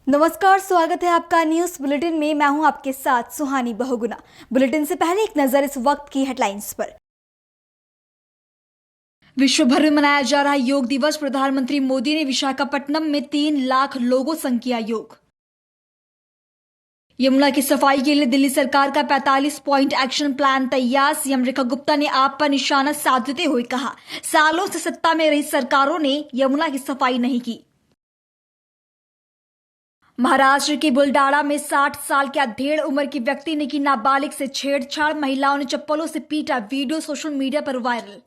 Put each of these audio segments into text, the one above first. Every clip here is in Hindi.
नमस्कार, स्वागत है आपका न्यूज बुलेटिन में। मैं हूं आपके साथ सुहानी बहुगुना। बुलेटिन से पहले एक नजर इस वक्त की हेडलाइंस पर। विश्व भर में मनाया जा रहा योग दिवस। प्रधानमंत्री मोदी ने विशाखापट्टनम में 3 लाख लोगों संग किया योग। यमुना की सफाई के लिए दिल्ली सरकार का 45 पॉइंट एक्शन प्लान तैयार। सीएम रेखा गुप्ता ने आप पर निशाना साधते हुए कहा, सालों से सत्ता में रही सरकारों ने यमुना की सफाई नहीं की। महाराष्ट्र के बुलडाणा में 60 साल के अधेड़ उम्र के व्यक्ति ने की नाबालिग से छेड़छाड़। महिलाओं ने चप्पलों से पीटा। वीडियो सोशल मीडिया पर वायरल।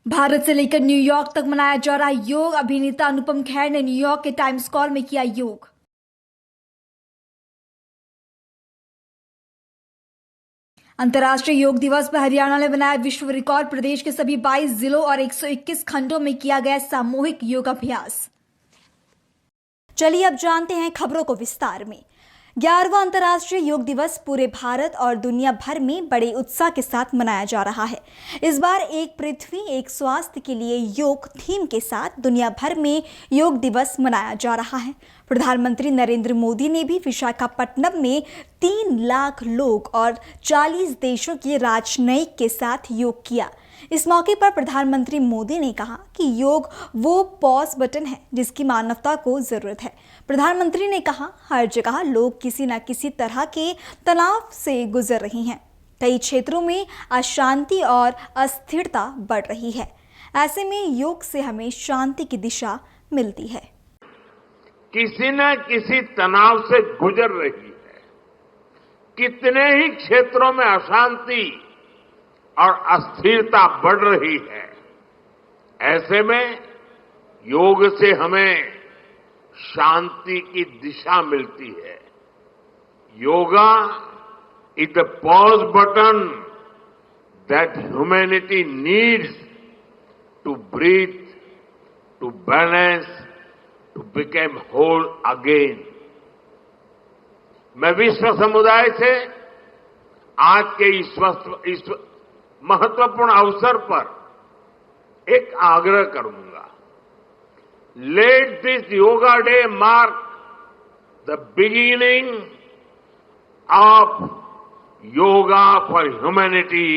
भारत से लेकर न्यूयॉर्क तक मनाया जा रहा योग। अभिनेता अनुपम खेर ने न्यूयॉर्क के टाइम्स स्क्वायर में किया योग। अंतर्राष्ट्रीय योग दिवस पर हरियाणा ने बनाया विश्व रिकॉर्ड। प्रदेश के सभी 22 जिलों और 121 खंडों में किया गया सामूहिक योगाभ्यास। चलिए अब जानते हैं खबरों को विस्तार में। 11वां अंतर्राष्ट्रीय योग दिवस पूरे भारत और दुनिया भर में बड़े उत्साह के साथ मनाया जा रहा है। इस बार एक पृथ्वी एक स्वास्थ्य के लिए योग थीम के साथ दुनिया भर में योग दिवस मनाया जा रहा है। प्रधानमंत्री नरेंद्र मोदी ने भी विशाखापट्टनम में 3 लाख लोग और 40 देशों के राजनयिक के साथ योग किया। इस मौके पर प्रधानमंत्री मोदी ने कहा कि योग वो पॉज बटन है जिसकी मानवता को जरूरत है। प्रधानमंत्री ने कहा, हर जगह लोग किसी न किसी तरह के तनाव से गुजर रहे हैं। कई क्षेत्रों में अशांति और अस्थिरता बढ़ रही है। ऐसे में योग से हमें शांति की दिशा मिलती है। किसी न किसी तनाव से गुजर रही है। कितने ही क्षेत्रों में अशांति और अस्थिरता बढ़ रही है। ऐसे में योग से हमें शांति की दिशा मिलती है। Yoga is the pause button that humanity needs to breathe, to balance, to become whole again. मैं विश्व समुदाय से आज के इस महत्वपूर्ण अवसर पर एक आग्रह करूंगा। Let this yoga day mark the beginning of yoga for humanity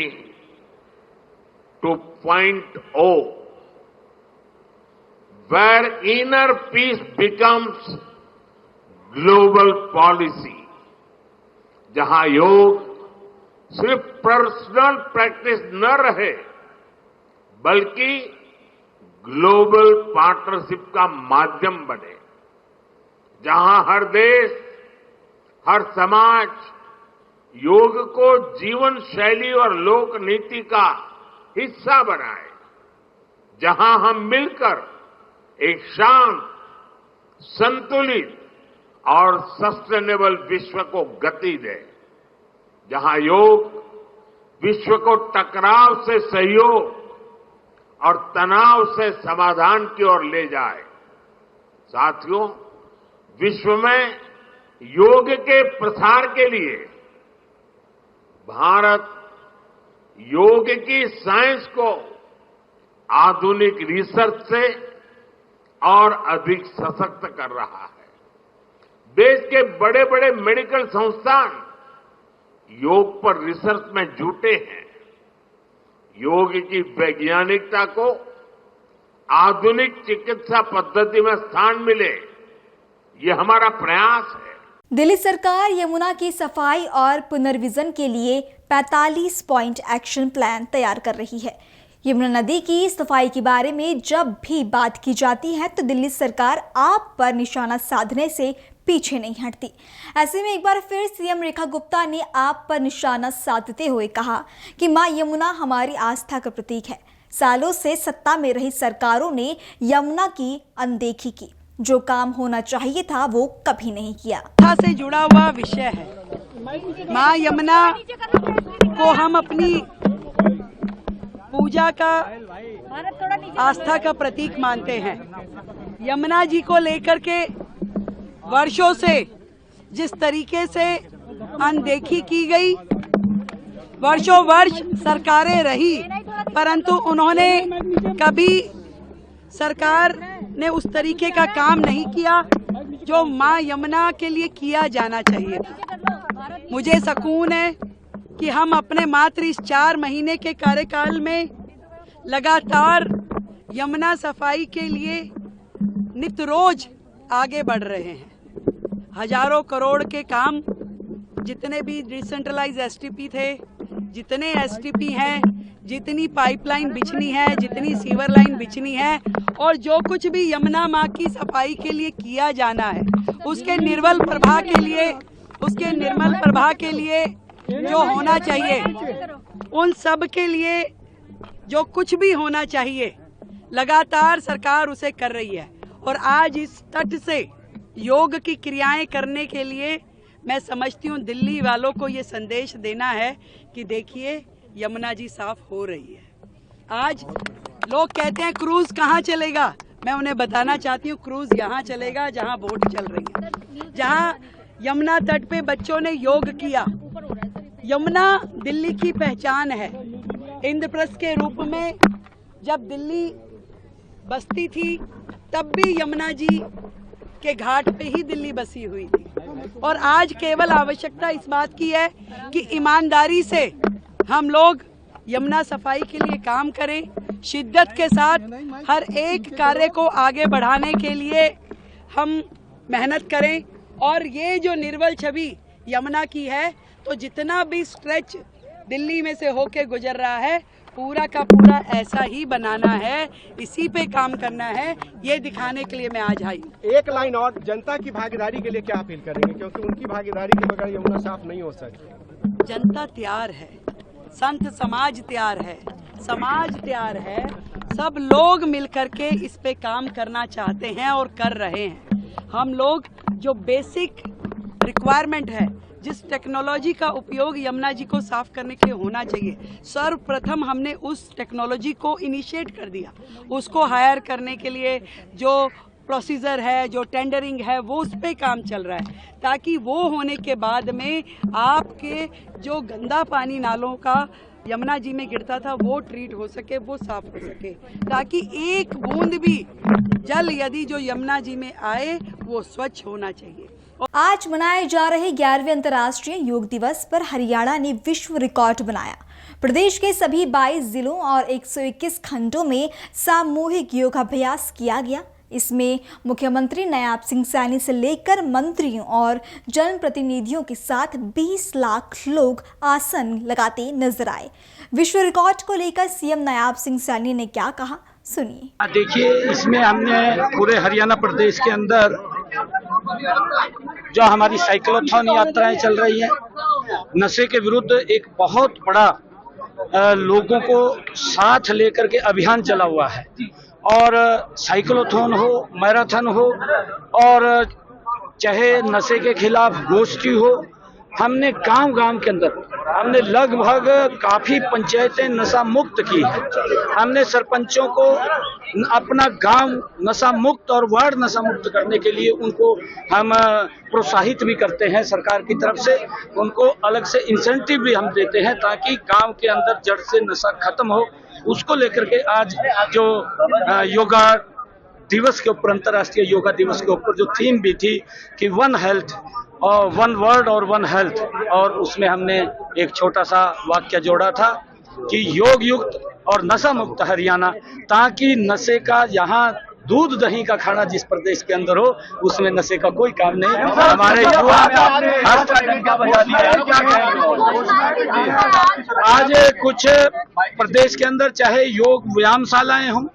2.0, where inner peace becomes global policy, जहां योग सिर्फ पर्सनल प्रैक्टिस न रहे बल्कि ग्लोबल पार्टनरशिप का माध्यम बने, जहां हर देश, हर समाज योग को जीवन शैली और लोक नीति का हिस्सा बनाए, जहां हम मिलकर एक शांत, संतुलित और सस्टेनेबल विश्व को गति दें, जहां योग विश्व को टकराव से सहयोग और तनाव से समाधान की ओर ले जाए। साथियों, विश्व में योग के प्रसार के लिए भारत योग की साइंस को आधुनिक रिसर्च से और अधिक सशक्त कर रहा है। देश के बड़े बड़े मेडिकल संस्थान योग पर रिसर्च में जुटे हैं। योग की वैज्ञानिकता को आधुनिक चिकित्सा पद्धति में स्थान मिले, ये हमारा प्रयास है। दिल्ली सरकार यमुना की सफाई और पुनर्विजन के लिए 45 पॉइंट एक्शन प्लान तैयार कर रही है। यमुना नदी की सफाई के बारे में जब भी बात की जाती है तो दिल्ली सरकार आप पर निशाना साधने से पीछे नहीं हटती। ऐसे में एक बार फिर सीएम रेखा गुप्ता ने आप पर निशाना साधते हुए कहा कि मां यमुना हमारी आस्था का प्रतीक है। सालों से सत्ता में रही सरकारों ने यमुना की अनदेखी की। जो काम होना चाहिए था वो कभी नहीं किया। से जुड़ा हुआ विषय है। मां यमुना को हम अपनी पूजा का, आस्था का प्रतीक मानते हैं। यमुना जी को लेकर के वर्षों से जिस तरीके से अनदेखी की गई, वर्षों वर्ष सरकारें रही, परंतु उन्होंने कभी सरकार ने उस तरीके का काम नहीं किया जो माँ यमुना के लिए किया जाना चाहिए था। मुझे सुकून है कि हम अपने मात्र इस 4 महीने के कार्यकाल में लगातार यमुना सफाई के लिए नित्य रोज आगे बढ़ रहे हैं। हजारों करोड़ के काम, जितने भी डिसेंट्रलाइज एसटीपी थे, जितने एसटीपी हैं, जितनी पाइपलाइन बिछनी है, जितनी सीवर लाइन बिछनी है और जो कुछ भी यमुना माँ की सफाई के लिए किया जाना है, उसके निर्मल प्रवाह के लिए जो होना चाहिए, उन सब के लिए जो कुछ भी होना चाहिए, लगातार सरकार उसे कर रही है। और आज इस तट से योग की क्रियाएं करने के लिए मैं समझती हूँ दिल्ली वालों को ये संदेश देना है कि देखिए यमुना जी साफ हो रही है। आज लोग कहते हैं क्रूज कहाँ चलेगा, मैं उन्हें बताना चाहती हूँ क्रूज यहाँ चलेगा जहाँ बोट चल रही है, जहाँ यमुना तट पे बच्चों ने योग किया। यमुना दिल्ली की पहचान है। इंद्रप्रस्थ के रूप में जब दिल्ली बसती थी तब भी यमुना जी के घाट पे ही दिल्ली बसी हुई थी। और आज केवल आवश्यकता इस बात की है कि ईमानदारी से हम लोग यमुना सफाई के लिए काम करें, शिद्दत के साथ हर एक कार्य को आगे बढ़ाने के लिए हम मेहनत करें। और ये जो निर्मल छवि यमुना की है, तो जितना भी स्ट्रेच दिल्ली में से होके गुजर रहा है, पूरा का पूरा ऐसा ही बनाना है, इसी पे काम करना है, ये दिखाने के लिए मैं आज आई। एक लाइन और, जनता की भागीदारी के लिए क्या अपील करेंगे, क्योंकि उनकी भागीदारी के बगैर यमुना साफ नहीं हो सकती। जनता तैयार है, संत समाज तैयार है, समाज तैयार है, सब लोग मिलकर के इस पे काम करना चाहते हैं और कर रहे हैं। हम लोग जो बेसिक रिक्वायरमेंट है, जिस टेक्नोलॉजी का उपयोग यमुना जी को साफ करने के लिए होना चाहिए, सर्वप्रथम हमने उस टेक्नोलॉजी को इनिशिएट कर दिया। उसको हायर करने के लिए जो प्रोसीजर है, जो टेंडरिंग है, वो उस पे काम चल रहा है, ताकि वो होने के बाद में आपके जो गंदा पानी नालों का यमुना जी में गिरता था वो ट्रीट हो सके, वो साफ हो सके, ताकि एक बूंद भी जल यदि जो यमुना जी में आए वो स्वच्छ होना चाहिए। आज मनाए जा रहे 11वें अंतर्राष्ट्रीय योग दिवस पर हरियाणा ने विश्व रिकॉर्ड बनाया। प्रदेश के सभी 22 जिलों और 121 खंडों में सामूहिक योगाभ्यास किया गया। इसमें मुख्यमंत्री नायब सिंह सैनी से लेकर मंत्रियों और जनप्रतिनिधियों के साथ 20 लाख लोग आसन लगाते नजर आए। विश्व रिकॉर्ड को लेकर सीएम नायब सिंह सैनी ने क्या कहा, सुनिए। देखिए, इसमें हमने पूरे हरियाणा प्रदेश के अंदर जो हमारी साइक्लोथॉन यात्राएं चल रही हैं, नशे के विरुद्ध एक बहुत बड़ा लोगों को साथ लेकर के अभियान चला हुआ है। और साइक्लोथॉन हो, मैराथन हो, और चाहे नशे के खिलाफ गोष्ठी हो, हमने गांव-गांव के अंदर हमने लगभग काफी पंचायतें नशा मुक्त की है। हमने सरपंचों को अपना गांव नशा मुक्त और वार्ड नशा मुक्त करने के लिए उनको हम प्रोत्साहित भी करते हैं। सरकार की तरफ से उनको अलग से इंसेंटिव भी हम देते हैं, ताकि गांव के अंदर जड़ से नशा खत्म हो। उसको लेकर के आज जो योगा दिवस के ऊपर, अंतर्राष्ट्रीय योगा दिवस के ऊपर जो थीम भी थी कि 1 हेल्थ और 1 वर्ल्ड और 1 हेल्थ, और उसमें हमने एक छोटा सा वाक्य जोड़ा था कि योग युक्त और नशा मुक्त हरियाणा, ताकि नशे का यहाँ दूध दही का खाना जिस प्रदेश के अंदर हो, उसमें नशे का कोई काम नहीं। हमारे युवा आज कुछ प्रदेश के अंदर चाहे योग व्यायामशालाएं हों,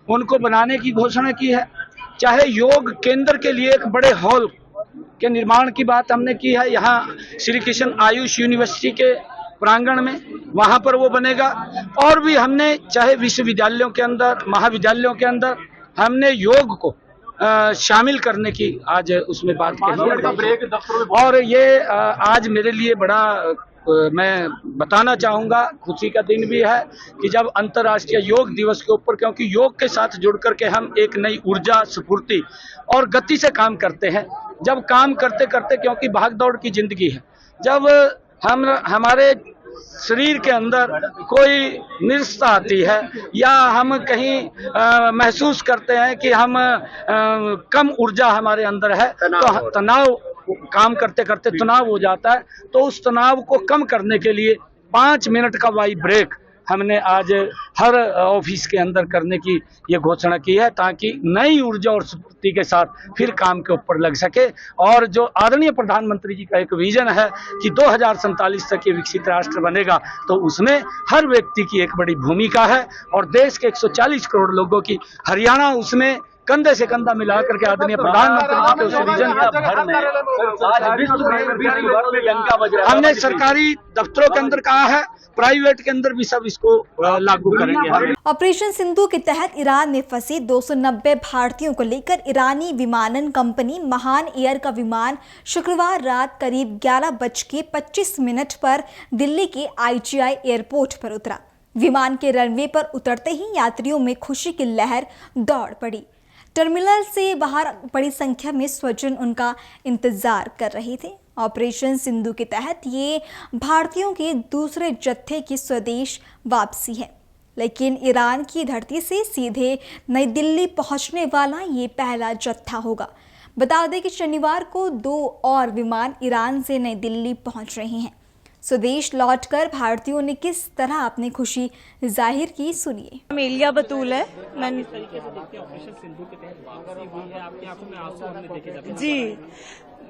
उनको बनाने की घोषणा की है, चाहे योग केंद्र के लिए एक बड़े हॉल के निर्माण की बात हमने की है। यहाँ श्री कृष्ण आयुष यूनिवर्सिटी के प्रांगण में, वहां पर वो बनेगा। और भी हमने चाहे विश्वविद्यालयों के अंदर, महाविद्यालयों के अंदर हमने योग को शामिल करने की आज उसमें बात कही है। और ये आज मेरे लिए बड़ा मैं बताना चाहूंगा, खुशी का दिन भी है कि जब अंतर्राष्ट्रीय योग दिवस के ऊपर, क्योंकि योग के साथ जुड़ करके हम एक नई ऊर्जा, स्फूर्ति और गति से काम करते हैं। जब काम करते करते, क्योंकि भाग दौड़ की जिंदगी है, जब हम हमारे शरीर के अंदर कोई निरस्ता आती है या हम कहीं महसूस करते हैं कि हम कम ऊर्जा हमारे अंदर है, तो तनाव काम करते करते तनाव हो जाता है, तो उस तनाव को कम करने के लिए 5 मिनट का वाई ब्रेक हमने आज हर ऑफिस के अंदर करने की ये घोषणा की है, ताकि नई ऊर्जा और स्फूर्ति के साथ फिर काम के ऊपर लग सके। और जो आदरणीय प्रधानमंत्री जी का एक विजन है कि 2047 तक ये विकसित राष्ट्र बनेगा, तो उसमें हर व्यक्ति की एक बड़ी भूमिका है और देश के 140 करोड़ लोगों की, हरियाणा उसमें कंधे से कंधा मिला करके आदरणीय प्रधानमंत्री जी के उस विजन हमने सरकारी दफ्तरों के अंदर कहा है, प्राइवेट के अंदर भी सब इसको लागू करेंगे। ऑपरेशन सिंधु के तहत ईरान में फंसे 290 भारतीयों को लेकर ईरानी विमानन कंपनी महान एयर का विमान शुक्रवार रात करीब 11:25 पर दिल्ली के IGI एयरपोर्ट पर उतरा। विमान के रनवे पर उतरते ही यात्रियों में खुशी की लहर दौड़ पड़ी। टर्मिनल से बाहर बड़ी संख्या में स्वजन उनका इंतजार कर रहे थे। ऑपरेशन सिंधु के तहत ये भारतीयों के दूसरे जत्थे की स्वदेश वापसी है, लेकिन ईरान की धरती से सीधे नई दिल्ली पहुंचने वाला ये पहला जत्था होगा। बता दें कि शनिवार को 2 और विमान ईरान से नई दिल्ली पहुंच रहे हैं। स्वदेश लौटकर भारतीयों ने किस तरह अपनी खुशी जाहिर की, सुनिए। मेलिया बतूल है। मैंने जी,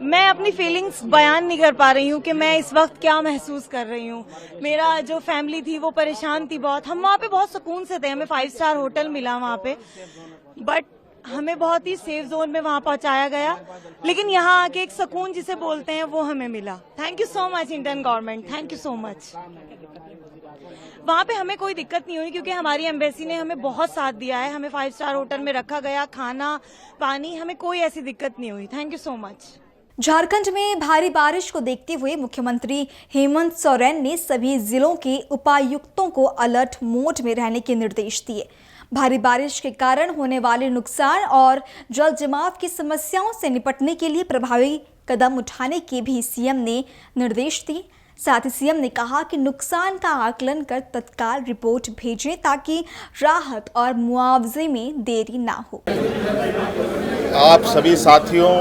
मैं अपनी फीलिंग्स बयान नहीं कर पा रही हूँ कि मैं इस वक्त क्या महसूस कर रही हूँ। मेरा जो फैमिली थी वो परेशान थी बहुत। हम वहाँ पे बहुत सुकून से थे, हमें 5 स्टार होटल मिला वहाँ पे, बट हमें बहुत ही सेफ जोन में वहाँ पहुँचाया गया। लेकिन यहाँ आके एक सुकून जिसे बोलते हैं वो हमें मिला। Thank you so much Indian government, thank you so much. वहाँ पे हमें कोई दिक्कत नहीं हुई क्योंकि हमारी एम्बेसी ने हमें बहुत साथ दिया है। हमें 5 स्टार होटल में रखा गया, खाना पानी, हमें कोई ऐसी दिक्कत नहीं हुई। Thank you so much. Jharkhand में भारी बारिश को देखते हुए मुख्यमंत्री हेमंत सोरेन ने सभी जिलों के उपायुक्तों को अलर्ट मोड में रहने के निर्देश दिए। भारी बारिश के कारण होने वाले नुकसान और जल जमाव की समस्याओं से निपटने के लिए प्रभावी कदम उठाने के भी सीएम ने निर्देश दिए। साथ ही सीएम ने कहा कि नुकसान का आकलन कर तत्काल रिपोर्ट भेजें ताकि राहत और मुआवजे में देरी ना हो। आप सभी साथियों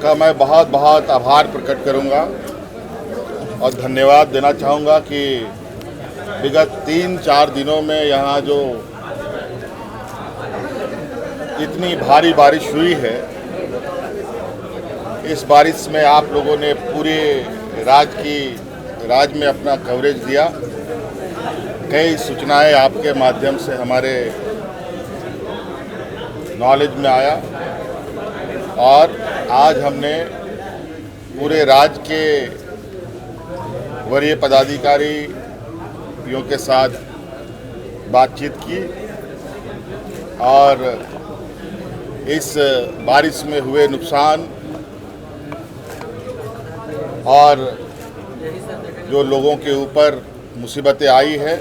का मैं बहुत बहुत आभार प्रकट करूंगा और धन्यवाद देना चाहूँगा कि विगत 3-4 दिनों में यहाँ जो इतनी भारी बारिश हुई है, इस बारिश में आप लोगों ने पूरे राज्य में अपना कवरेज दिया। कई सूचनाएं आपके माध्यम से हमारे नॉलेज में आया और आज हमने पूरे राज्य के वरीय पदाधिकारियों के साथ बातचीत की और इस बारिश में हुए नुकसान और जो लोगों के ऊपर मुसीबतें आई है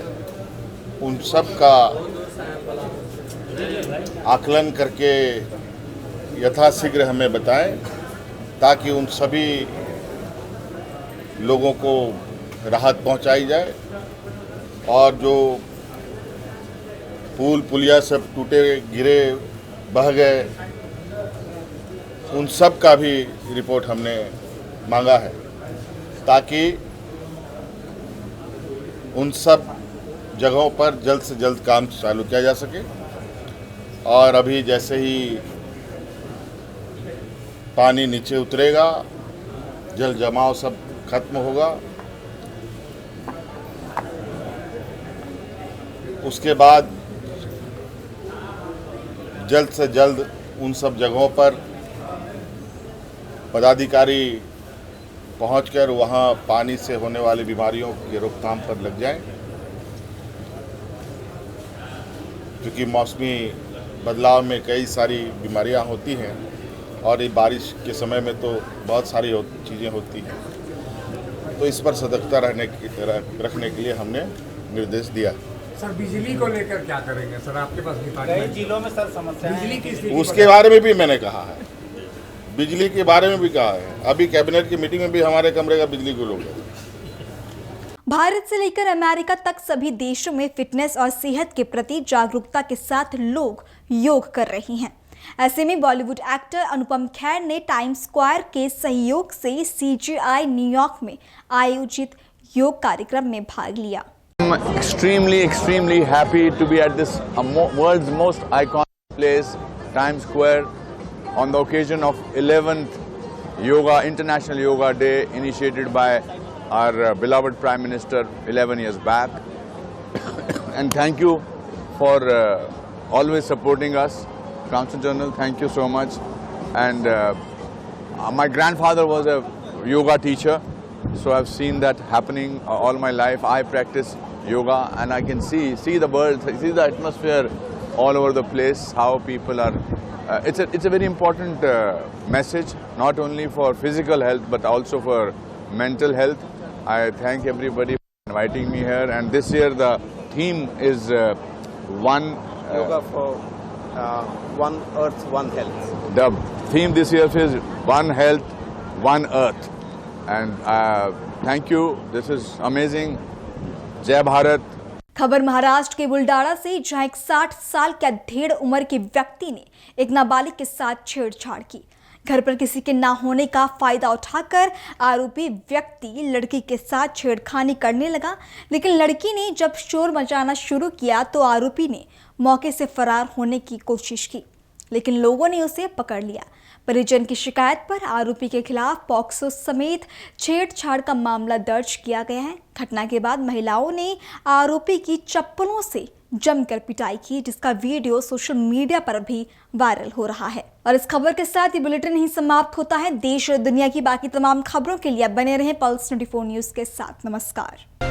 उन सब का आकलन करके यथाशीघ्र हमें बताएं ताकि उन सभी लोगों को राहत पहुंचाई जाए और जो पुल पुलिया सब टूटे गिरे बह गए उन सब का भी रिपोर्ट हमने मांगा है ताकि उन सब जगहों पर जल्द से जल्द काम चालू किया जा सके। और अभी जैसे ही पानी नीचे उतरेगा, जल जमाव सब खत्म होगा, उसके बाद जल्द से जल्द उन सब जगहों पर पदाधिकारी पहुंचकर वहां पानी से होने वाली बीमारियों की रोकथाम पर लग जाएं, क्योंकि मौसमी बदलाव में कई सारी बीमारियां होती हैं और ये बारिश के समय में तो बहुत सारी चीज़ें होती हैं, तो इस पर सतर्कता रखने के लिए हमने निर्देश दिया। सर, बिजली को लेकर क्या करेंगे सर? आपके पास कई जिलों में सर समस्या बिजली की, उसके बारे में भी मैंने कहा है, बिजली के बारे में भी कहा है। अभी कैबिनेट की मीटिंग में भी हमारे कमरे का बिजली गुल हो गया। भारत से लेकर अमेरिका तक सभी देशों में फिटनेस और सेहत के प्रति जागरूकता के साथ लोग योग कर रहे हैं। ऐसे में बॉलीवुड एक्टर अनुपम खेर ने टाइम्स स्क्वायर के सहयोग से CGI न्यूयॉर्क में आयोजित योग कार्यक्रम में भाग लिया। I'm extremely happy to be at this world's most iconic place, Times Square, on the occasion of 11th International Yoga Day, initiated by our beloved Prime Minister 11 years back. And thank you for always supporting us. Council Journal, thank you so much. And my grandfather was a yoga teacher, so I've seen that happening all my life. I practice yoga and I can see the world, see the atmosphere all over the place, how people are. It's a very important message, not only for physical health but also for mental health. I thank everybody for inviting me here, and this year the theme is one yoga for one earth, one health. The theme this year is one health, one earth, and thank you. This is amazing. जय भारत। खबर महाराष्ट्र के बुलडाणा से, जहां एक 60 साल के अधेड़ उम्र के व्यक्ति ने एक नाबालिग के साथ छेड़छाड़ की। घर पर किसी के ना होने का फायदा उठाकर आरोपी व्यक्ति लड़की के साथ छेड़खानी करने लगा, लेकिन लड़की ने जब शोर मचाना शुरू किया तो आरोपी ने मौके से फरार होने की कोशिश की, लेकिन लोगों ने उसे पकड़ लिया। परिजन की शिकायत पर आरोपी के खिलाफ पॉक्सो समेत छेड़छाड़ का मामला दर्ज किया गया है। घटना के बाद महिलाओं ने आरोपी की चप्पलों से जमकर पिटाई की, जिसका वीडियो सोशल मीडिया पर भी वायरल हो रहा है। और इस खबर के साथ ये बुलेटिन ही समाप्त होता है। देश और दुनिया की बाकी तमाम खबरों के लिए बने रहें पल्स 24 न्यूज के साथ। नमस्कार।